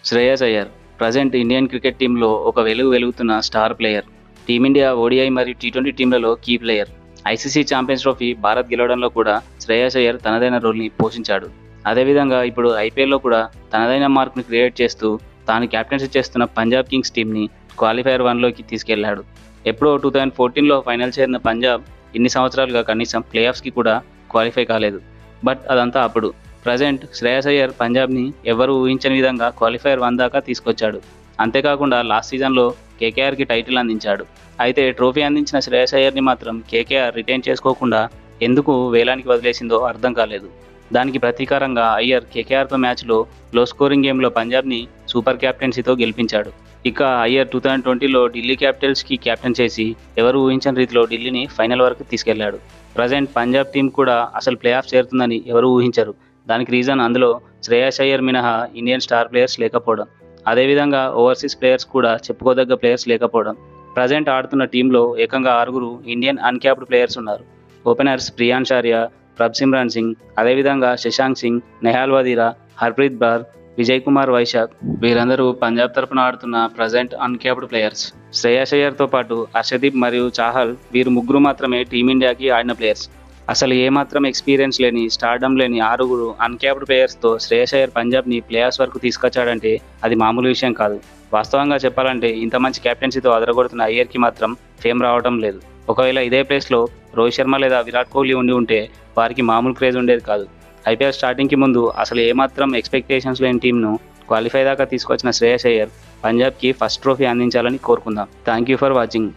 Shreyas Iyer present Indian cricket టీంలో ఒక వెలుగుతున్న స్టార్ ప్లేయర్. టీమిండియా ఓడిఐ మరియు టీ20 టీంలలో key player. ICC Champions Trophy Bharat గెలవడంలో కూడా శ్రేయస్ అయ్యర్ తనదైన రోల్ని పోషించాడు. అదేవిధంగా ఇప్పుడు ఐపీఎల్లో కూడా తనదైన మార్క్ని క్రియేట్ చేస్తూ తాను క్యాప్టెన్సీ చేస్తున్న పంజాబ్ కింగ్స్ టీంని క్వాలిఫైయర్ 1లోకి తీసుకెళ్లాడు. ఎప్పుడో 2014లో ఫైనల్ చేరిన పంజాబ్ ఇన్ని సంవత్సరాలుగా కనీసం ప్లే ఆఫ్స్కి కూడా క్వాలిఫై కాలేదు. బట్ అదంతా అప్పుడు. ప్రజెంట్ శ్రేయస్ అయ్యర్ పంజాబ్ని ఎవరు ఊహించని విధంగా క్వాలిఫైయర్ 1 దాకా తీసుకొచ్చాడు. అంతేకాకుండా లాస్ట్ సీజన్లో కేకేఆర్కి టైటిల్ అందించాడు. అయితే ట్రోఫీ అందించిన శ్రేయస్ అయ్యర్ని మాత్రం కేకేఆర్ రిటైన్ చేసుకోకుండా ఎందుకు వేలానికి వదిలేసిందో అర్థం కాలేదు. దానికి ప్రతీకారంగా అయ్యర్ కేకేఆర్తో మ్యాచ్లో లో స్కోరింగ్ గేమ్లో పంజాబ్ని సూపర్ క్యాప్టెన్సీతో గెలిపించాడు. ఇక అయ్యర్ 2020లో ఢిల్లీ క్యాపిటల్స్కి క్యాప్టెన్ చేసి ఎవరు ఊహించని రీతిలో ఢిల్లీని ఫైనల్ వరకు తీసుకెళ్లాడు. ప్రజెంట్ పంజాబ్ టీం కూడా అసలు ప్లే ఆఫ్ చేరుతుందని ఎవరు ఊహించరు. దానికి రీజన్ అందులో శ్రేయస్ అయ్యర్ మినహా ఇండియన్ స్టార్ ప్లేయర్స్ లేకపోవడం, అదేవిధంగా ఓవర్సీస్ ప్లేయర్స్ కూడా చెప్పుకోదగ్గ ప్లేయర్స్ లేకపోవడం. ప్రజెంట్ ఆడుతున్న టీంలో ఏకంగా 6 ఇండియన్ అన్క్యాప్డ్ ప్లేయర్స్ ఉన్నారు. ఓపెనర్స్ ప్రియాన్ షారియా, ప్రభ్సిమ్రాన్ సింగ్, అదేవిధంగా శశాంక్ సింగ్, నెహాల్ వదీరా, హర్ప్రీత్ బార్, విజయ్ కుమార్ వైశాఖ్ వీరందరూ పంజాబ్ తరపున ఆడుతున్న ప్రజెంట్ అన్క్యాప్డ్ ప్లేయర్స్. శ్రేయస్ అయ్యర్తో పాటు హర్షదీప్ మరియు చాహల్ వీరు ముగ్గురు మాత్రమే టీమిండియాకి ఆడిన ప్లేయర్స్. అసలు ఏమాత్రం ఎక్స్పీరియన్స్ లేని, స్టార్డమ్ లేని 6 అన్క్యాప్డ్ ప్లేయర్స్తో శ్రేయస్ అయ్యర్ పంజాబ్ని ప్లే ఆఫ్స్ వరకు తీసుకొచ్చాడంటే అది మామూలు విషయం కాదు. వాస్తవంగా చెప్పాలంటే ఇంత మంచి కెప్టెన్సీతో అదరగొడుతున్న అయ్యర్కి మాత్రం ఫేమ్ రావడం లేదు. ఒకవేళ ఇదే ప్లేస్లో రోహిత్ శర్మ లేదా విరాట్ కోహ్లీ ఉంటే వారికి మామూలు క్రేజ్ ఉండేది కాదు. ఐపీఎల్ స్టార్టింగ్కి ముందు అసలు ఏమాత్రం ఎక్స్పెక్టేషన్స్ లేని టీంను క్వాలిఫై దాకా తీసుకొచ్చిన శ్రేయస్ అయ్యర్ పంజాబ్కి ఫస్ట్ ట్రోఫీ అందించాలని కోరుకుందాం. Thank you for watching.